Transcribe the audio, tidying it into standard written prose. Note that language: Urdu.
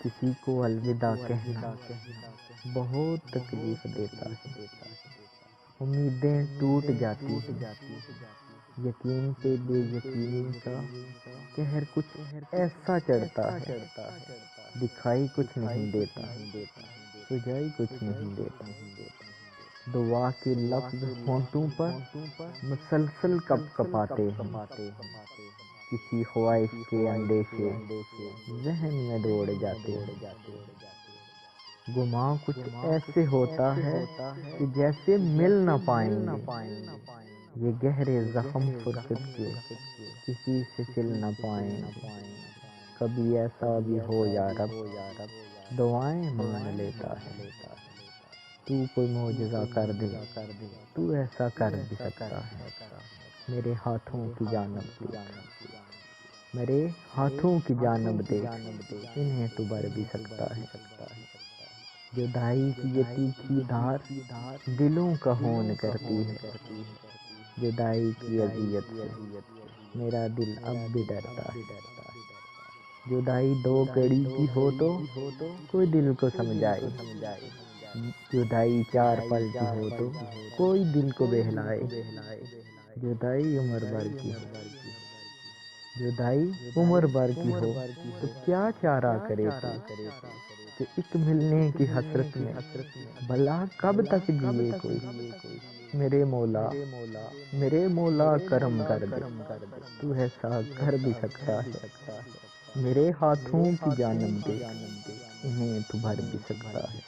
کسی کو الوداع کہنا بہت تکلیف دیتا ہے۔ امیدیں ٹوٹ جاتی ہیں، یقین پہ بے یقینی کا قہر کچھ ایسا چڑھتا ہے، دکھائی کچھ نہیں دیتا، سجائی کچھ نہیں دیتا۔ دعا کے لفظ ہونٹوں پر مسلسل کپ کپاتے ہیں، کسی خواہش کے اندیشے ذہن میں دوڑ جاتے ہیں۔ گمان کچھ ایسے ہوتا ہے کہ جیسے مل نہ پائیں گے، یہ گہرے زخم فرصت کے کسی سے سل نہ پائیں گے۔ کبھی ایسا بھی ہو یا رب، دعائیں مان لیتا ہے۔ تو کوئی معجزہ کر دے، تو ایسا کر بھی سکتا ہے۔ میرے ہاتھوں کی جانب دیکھ، میرے ہاتھوں کی جانب دیکھ، انہیں تو بھر بھی سکتا ہے۔ جدائی کی یہ تیکھی دھار دلوں کا ہون کرتی ہے، جدائی کی اذیت سے میرا دل اب بھی ڈرتا ہے۔ جدائی دو کڑی کی ہو تو کوئی دل کو سمجھائے، جدائی چار پل کی ہو تو کوئی دل کو بہلائے۔ جدائی عمر بھر کی ہو، جدائی عمر بھر کی ہو تو کیا چارہ کرے تو، کہ ایک ملنے کی حسرت میں بھلا کب تک جیے کوئی۔ میرے مولا، میرے مولا کرم کر دے، تو ایسا کر بھی سکتا ہے۔ میرے ہاتھوں کی جانب دیکھ، انہیں تو بھر بھی سکتا ہے۔